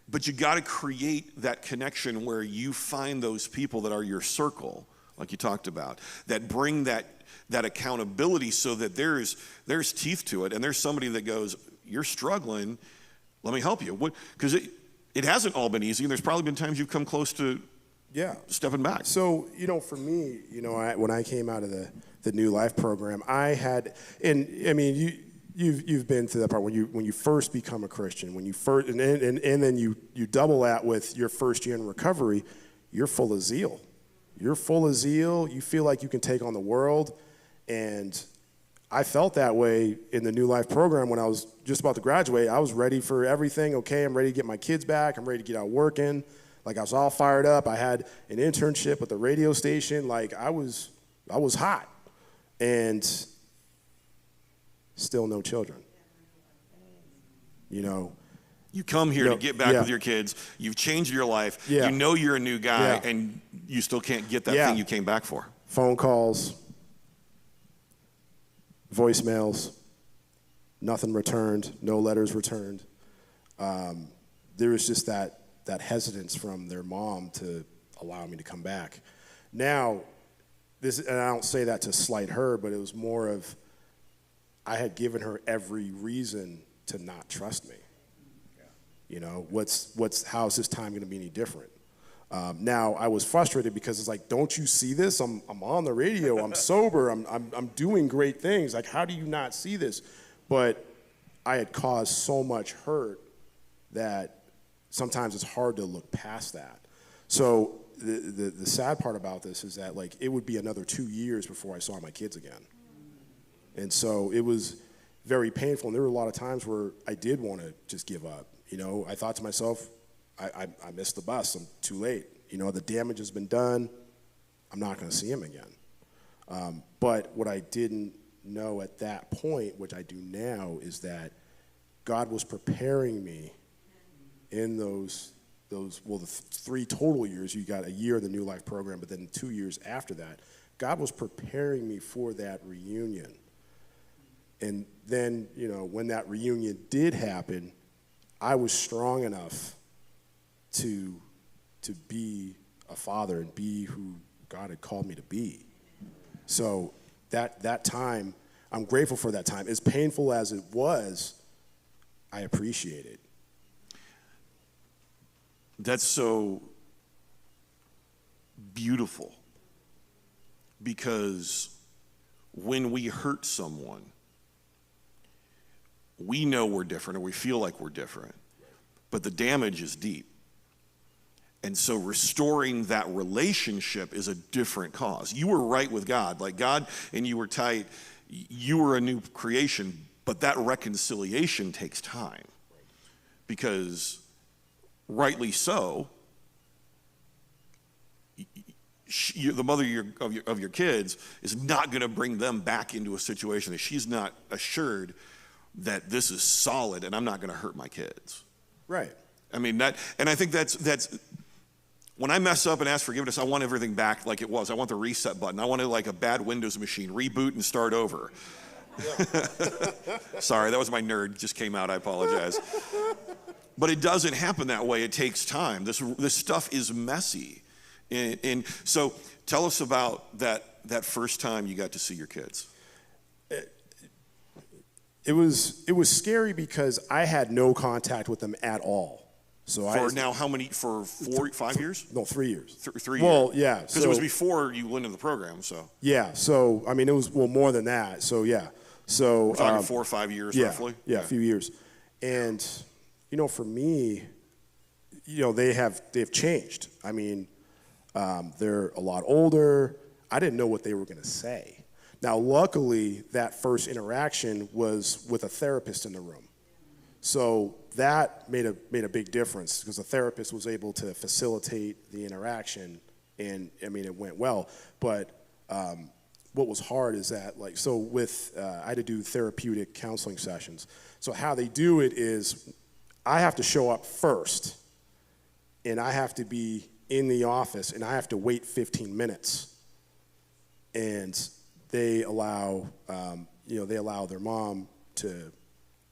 [SPEAKER 4] But you got to create that connection where you find those people that are your circle, like you talked about, that bring that accountability so that there's teeth to it, and there's somebody that goes, you're struggling, let me help you. Because it hasn't all been easy, and there's probably been times you've come close to stepping back.
[SPEAKER 5] So, for me, when I came out of the New Life program, I had, and I mean, you've been to that part when you first become a Christian, when you first, and then you double that with your first year in recovery, you're full of zeal. You're full of zeal. You feel like you can take on the world, and I felt that way in the New Life program when I was just about to graduate. I was ready for everything. Okay, I'm ready to get my kids back. I'm ready to get out working. Like, I was all fired up. I had an internship at the radio station. Like, I was hot, and still no children.
[SPEAKER 4] You come here to get back with your kids. You've changed your life.
[SPEAKER 5] Yeah.
[SPEAKER 4] You know you're a new guy, and you still can't get that thing you came back for.
[SPEAKER 5] Phone calls, voicemails, nothing returned, no letters returned. There was just that hesitance from their mom to allow me to come back. Now, and I don't say that to slight her, but it was more of, I had given her every reason to not trust me. How is this time going to be any different? Now, I was frustrated because it's like, don't you see this? I'm on the radio. I'm sober. I'm doing great things. Like, how do you not see this? But I had caused so much hurt that sometimes it's hard to look past that. So the sad part about this is that, like, it would be another 2 years before I saw my kids again. And so it was very painful. And there were a lot of times where I did want to just give up. I thought to myself, I missed the bus. I'm too late. The damage has been done. I'm not going to see him again. But what I didn't know at that point, which I do now, is that God was preparing me in those the 3 total years. You got a year of the New Life program, but then 2 years after that, God was preparing me for that reunion. And then, when that reunion did happen, I was strong enough to be a father and be who God had called me to be. So that time, I'm grateful for that time. As painful as it was, I appreciate it.
[SPEAKER 4] That's so beautiful, because when we hurt someone, we know we're different, or we feel like we're different, but the damage is deep. And so restoring that relationship is a different cause. You were right with God, like God and you were tight, you were a new creation, but that reconciliation takes time. Because rightly so, the mother of your kids is not going to bring them back into a situation that she's not assured that this is solid and I'm not going to hurt my kids.
[SPEAKER 5] Right.
[SPEAKER 4] I mean, and I think that's when I mess up and ask forgiveness, I want everything back like it was. I want the reset button. I want it like a bad Windows machine, reboot and start over. Yeah. Sorry, that was my nerd, just came out, I apologize. But it doesn't happen that way. It takes time. This stuff is messy. And so tell us about that first time you got to see your kids.
[SPEAKER 5] It was scary because I had no contact with them at all. So
[SPEAKER 4] now how many, for 5 years?
[SPEAKER 5] No, 3 years.
[SPEAKER 4] 3 years.
[SPEAKER 5] Well, yeah.
[SPEAKER 4] Because it was before you went into the program, so.
[SPEAKER 5] Yeah, so, I mean, it was, more than that, so yeah. So,
[SPEAKER 4] we're talking 4 or 5 years, roughly?
[SPEAKER 5] Yeah, a few years. And, for me, they've changed. I mean, they're a lot older. I didn't know what they were going to say. Now, luckily, that first interaction was with a therapist in the room. So that made a big difference because the therapist was able to facilitate the interaction, and I mean it went well. But what was hard is that I had to do therapeutic counseling sessions. So how they do it is I have to show up first, and I have to be in the office, and I have to wait 15 minutes, and they allow their mom to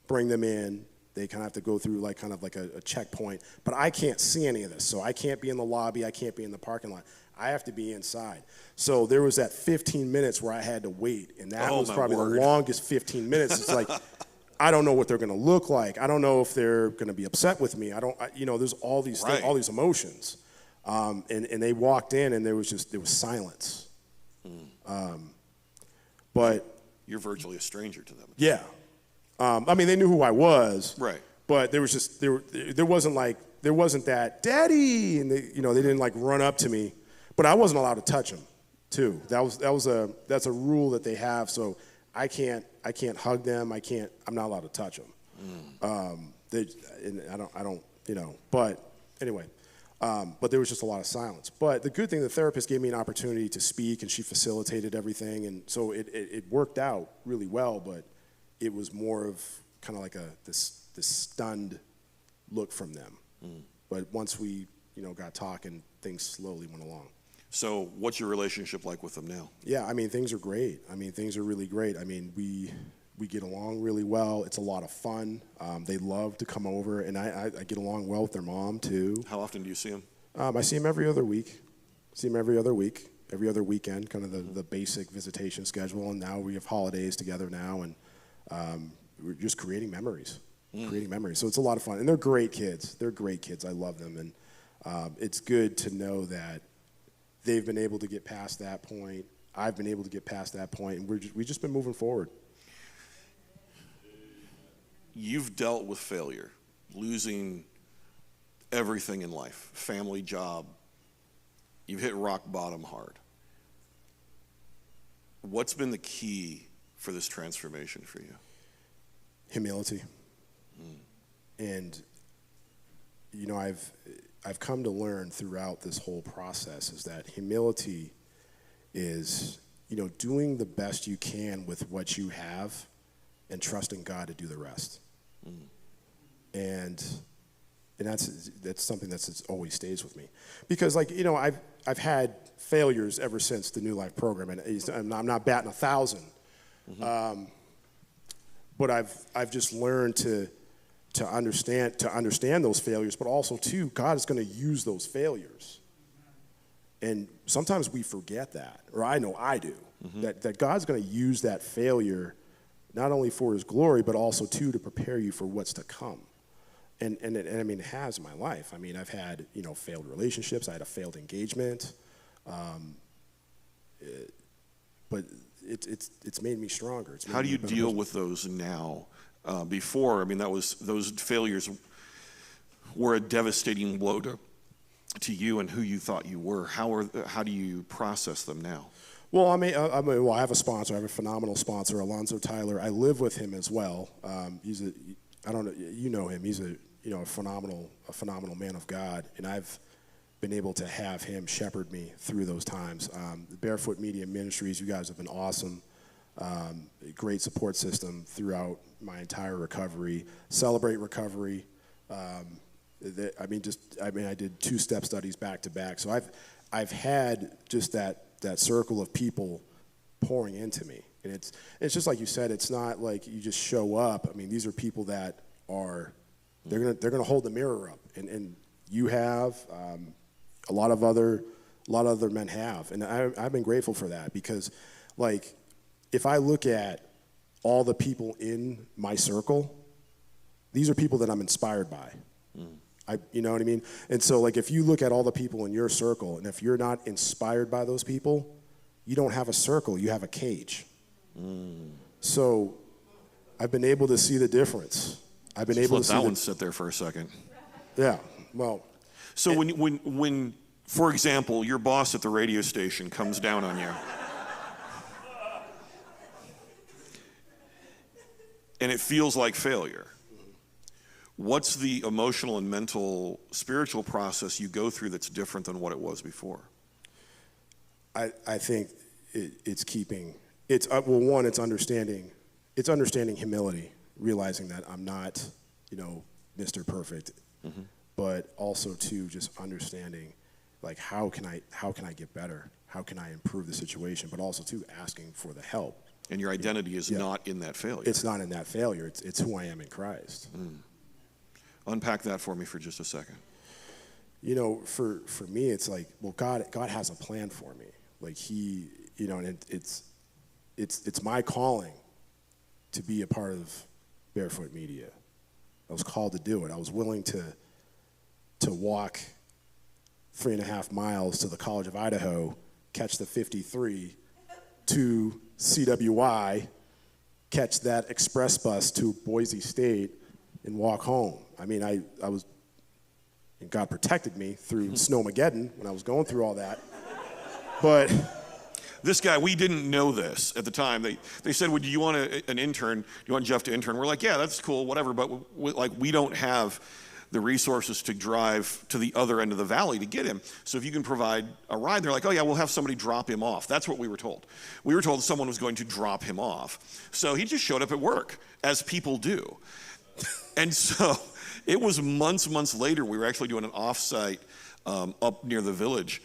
[SPEAKER 5] bring them in. They kind of have to go through like a checkpoint, but I can't see any of this. So I can't be in the lobby, I can't be in the parking lot. I have to be inside. So there was that 15 minutes where I had to wait, and that was probably the longest 15 minutes. It's like, I don't know what they're gonna look like. I don't know if they're gonna be upset with me. There's all these things, all these emotions. And they walked in and there was silence. But
[SPEAKER 4] you're virtually a stranger to them.
[SPEAKER 5] Yeah. I mean, they knew who I was,
[SPEAKER 4] right?
[SPEAKER 5] But there wasn't that daddy, and they didn't like run up to me, but I wasn't allowed to touch them, too. That's a rule that they have. So I can't hug them. I'm not allowed to touch them. But anyway, but there was just a lot of silence. But the good thing, the therapist gave me an opportunity to speak, and she facilitated everything, and so it worked out really well. But it was more of kind of like this stunned look from them. But once we, got talking, things slowly went along.
[SPEAKER 4] So what's your relationship like with them now?
[SPEAKER 5] Yeah, I mean, things are great. I mean, things are really great. I mean, we get along really well. It's a lot of fun. They love to come over, and I get along well with their mom, too.
[SPEAKER 4] How often do you see them?
[SPEAKER 5] I see them every other week. Every other weekend, kind of the basic visitation schedule. And now we have holidays together now, and we're just creating memories. So it's a lot of fun. And they're great kids. I love them. And it's good to know that they've been able to get past that point. I've been able to get past that point, and we've just been moving forward.
[SPEAKER 4] You've dealt with failure, losing everything in life, family, job. You've hit rock bottom hard. What's been the key for this transformation for you?
[SPEAKER 5] Humility. And I've come to learn throughout this whole process is that humility is doing the best you can with what you have and trusting God to do the rest. And that's something that's always stays with me, because I've had failures ever since the New Life program, and I'm not batting 1,000. But I've just learned to understand those failures, but also too, God is going to use those failures. And sometimes we forget that, or I know I do, that God's going to use that failure not only for his glory, but also too to prepare you for what's to come. And I mean, it has in my life. I mean, I've had, failed relationships. I had a failed engagement. But it's made me stronger.
[SPEAKER 4] How do you deal with those now? Before, I mean, those failures were a devastating blow to you and who you thought you were. How do you process them now?
[SPEAKER 5] Well, I have a sponsor. I have a phenomenal sponsor, Alonzo Tyler. I live with him as well. I don't know, you know him. He's a phenomenal man of God, and I've been able to have him shepherd me through those times. The Barefoot Media Ministries, you guys have been awesome. A great support system throughout my entire recovery. Celebrate Recovery. I did 2 step studies back to back. So I've had just that circle of people pouring into me. And it's just like you said, it's not like you just show up. I mean, these are people that they're gonna hold the mirror up, and you have a lot of other men have, and I've been grateful for that, because if I look at all the people in my circle, these are people that I'm inspired by. You know what I mean? And so, like, if you look at all the people in your circle, and if you're not inspired by those people, you don't have a circle, you have a cage. So I've been able to see the difference. I've been able to see
[SPEAKER 4] let that one sit there for a second.
[SPEAKER 5] Yeah, well.
[SPEAKER 4] So when, for example, your boss at the radio station comes down on you, and it feels like failure, what's the emotional and mental, spiritual process you go through that's different than what it was before?
[SPEAKER 5] I think it's one, it's understanding humility, realizing that I'm not, Mr. Perfect, but also too, just understanding, like, how can I get better? How can I improve the situation? But also too, asking for the help.
[SPEAKER 4] And your identity is not in that failure.
[SPEAKER 5] It's not in that failure. It's who I am in Christ.
[SPEAKER 4] Unpack that for me for just a second.
[SPEAKER 5] For me, it's like, well, God has a plan for me. Like, He, and it's my calling to be a part of Barefoot Media. I was called to do it. I was willing to walk 3.5 miles to the College of Idaho, catch the 53 to CWI, catch that express bus to Boise State, and walk home. I mean, I was, and God protected me through Snowmageddon when I was going through all that. But
[SPEAKER 4] this guy, we didn't know this at the time. They said, well, do you want an intern? Do you want Jeff to intern? We're like, yeah, that's cool, whatever. But we don't have the resources to drive to the other end of the valley to get him. So if you can provide a ride, they're like, oh yeah, we'll have somebody drop him off. That's what we were told. We were told someone was going to drop him off. So he just showed up at work, as people do. And so it was months later, we were actually doing an offsite up near the village,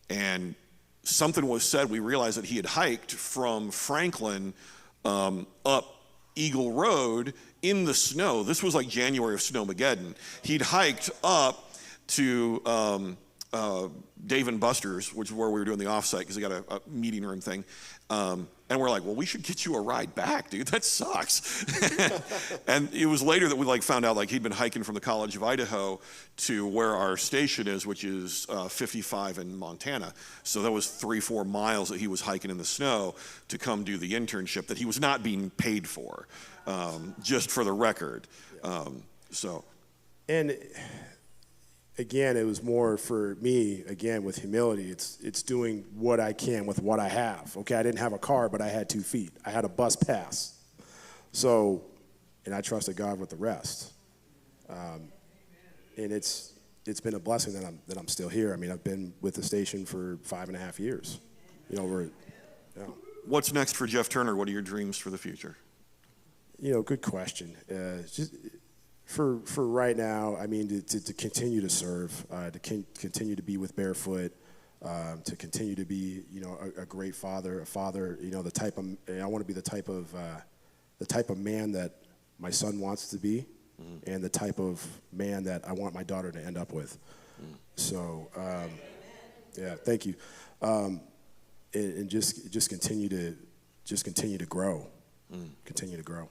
[SPEAKER 4] and something was said. We realized that he had hiked from Franklin up Eagle Road in the snow. This was like January of Snowmageddon. He'd hiked up to Dave and Buster's, which is where we were doing the offsite, because they got a meeting room thing. And we're like, well, we should get you a ride back, dude. That sucks. And it was later that we found out he'd been hiking from the College of Idaho to where our station is, which is 55 in Montana. So that was 3-4 miles that he was hiking in the snow to come do the internship that he was not being paid for, just for the record.
[SPEAKER 5] And again, it was more for me, again, with humility. It's doing what I can with what I have. Okay, I didn't have a car, but I had 2 feet. I had a bus pass. So, and I trusted God with the rest. And it's been a blessing that I'm still here. I mean, I've been with the station for 5.5 years.
[SPEAKER 4] What's next for Jeff Turner? What are your dreams for the future?
[SPEAKER 5] Good question. Just for right now, I mean, to continue to serve, to continue to be with Barefoot, to continue to be, a great father, the type of, I want to be the type of man that my son wants to be, and the type of man that I want my daughter to end up with. So, yeah, thank you, and just continue to grow, continue to grow.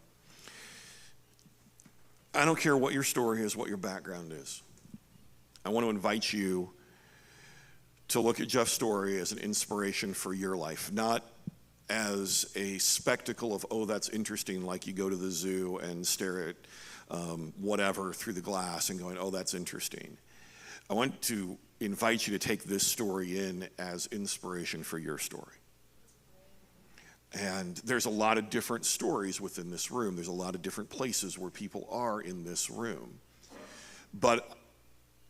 [SPEAKER 4] I don't care what your story is, what your background is. I want to invite you to look at Jeff's story as an inspiration for your life, not as a spectacle of, oh, that's interesting, like you go to the zoo and stare at whatever through the glass and going, oh, that's interesting. I want to invite you to take this story in as inspiration for your story. And there's a lot of different stories within this room. There's a lot of different places where people are in this room. But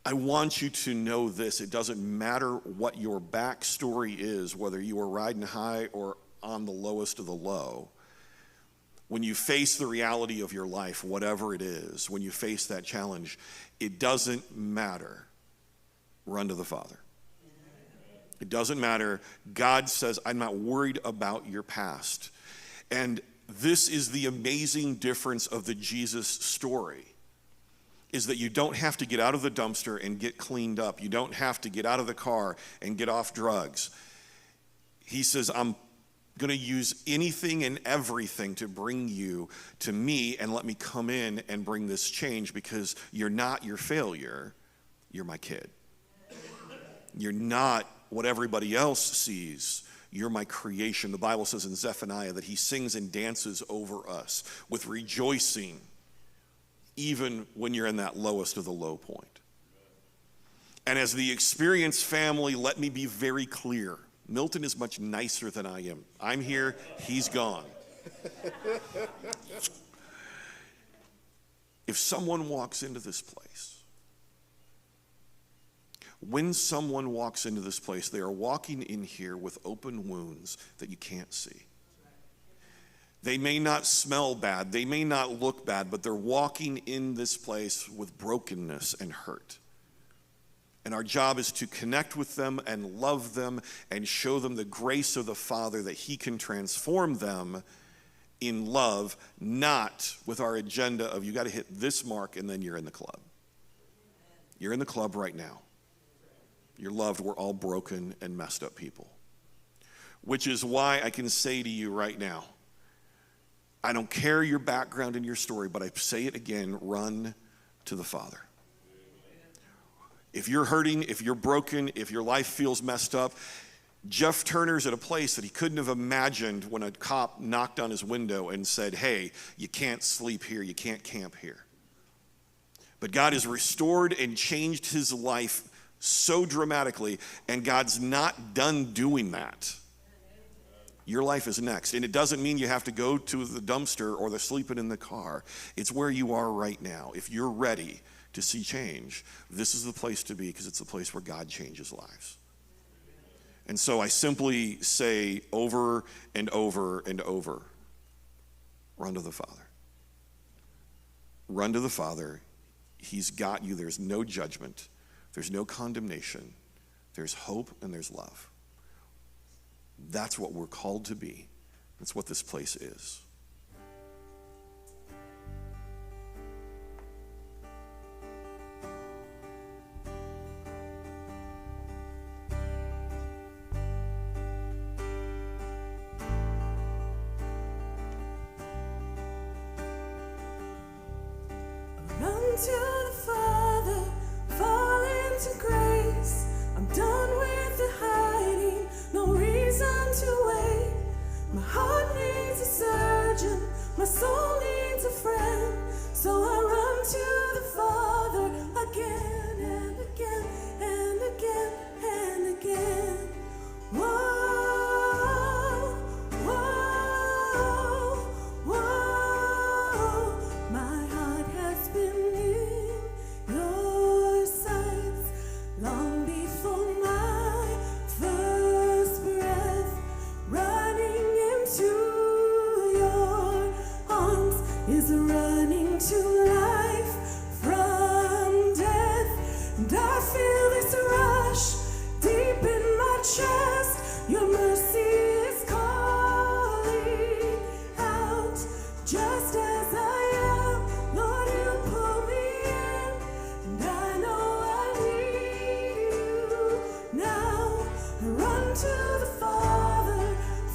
[SPEAKER 4] I want you to know this. It doesn't matter what your backstory is, whether you are riding high or on the lowest of the low. When you face the reality of your life, whatever it is, when you face that challenge, it doesn't matter. Run to the Father. It doesn't matter. God says, I'm not worried about your past. And this is the amazing difference of the Jesus story, is that you don't have to get out of the dumpster and get cleaned up. You don't have to get out of the car and get off drugs. He says, I'm going to use anything and everything to bring you to me and let me come in and bring this change, because you're not your failure, you're my kid. You're not what everybody else sees. You're my creation. The Bible says in Zephaniah that he sings and dances over us with rejoicing, even when you're in that lowest of the low point. And as the Experience family, let me be very clear. Milton is much nicer than I am. I'm here, he's gone. If someone walks into this place, when someone walks into this place, they are walking in here with open wounds that you can't see. They may not smell bad, they may not look bad, but they're walking in this place with brokenness and hurt. And our job is to connect with them and love them and show them the grace of the Father that he can transform them in love, not with our agenda of you got to hit this mark and then you're in the club. You're in the club right now. You're loved. We're all broken and messed up people. Which is why I can say to you right now, I don't care your background and your story, but I say it again, run to the Father. If you're hurting, if you're broken, if your life feels messed up, Jeff Turner's at a place that he couldn't have imagined when a cop knocked on his window and said, hey, you can't sleep here, you can't camp here. But God has restored and changed his life so dramatically, and God's not done doing that. Your life is next. And it doesn't mean you have to go to the dumpster or the sleeping in the car. It's where you are right now. If you're ready to see change, this is the place to be, because it's the place where God changes lives. And so I simply say over and over and over, run to the Father. Run to the Father. He's got you. There's no judgment. There's no condemnation. There's hope and there's love. That's what we're called to be. That's what this place is.
[SPEAKER 2] Run to the Father, fall into grace. I'm done with the hiding, no reason to wait. My heart needs a surgeon, my soul needs a friend. So I run to the Father again and again and again and again. Whoa, whoa, whoa. My heart has been in your sights long before my first breath. Running into your arms is running to life from death. And I feel this rush deep in my chest. Your mercy is calling out. Just as I am, Lord, you pull me in. And I know I need you now. I run to the Father,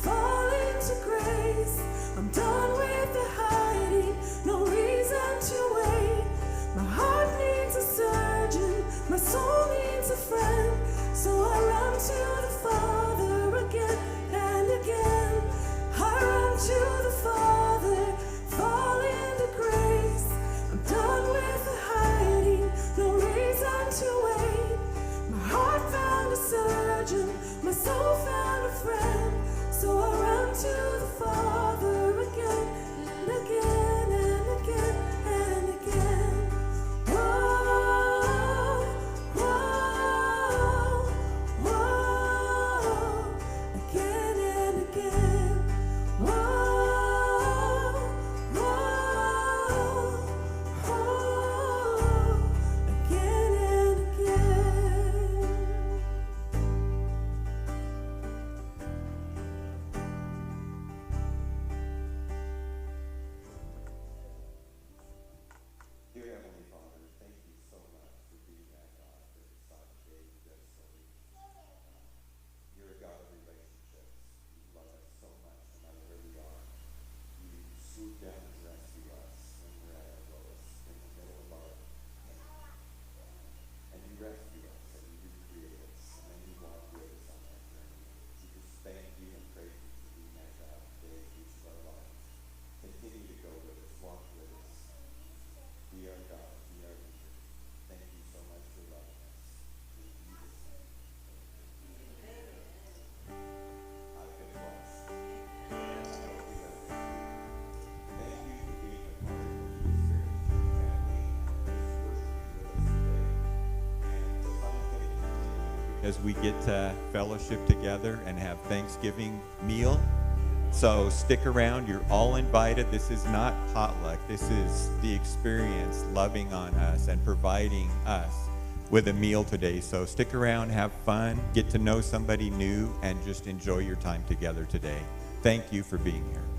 [SPEAKER 2] fall into grace. I'm done with the hiding, no reason to wait. My heart needs a surgeon, my soul needs a friend. So I run to the Father again and again. I run to the Father, fall
[SPEAKER 3] as we get to fellowship together and have Thanksgiving meal. So stick around. You're all invited. This is not potluck. This is the experience loving on us and providing us with a meal today. So stick around, have fun, get to know somebody new, and just enjoy your time together today. Thank you for being here.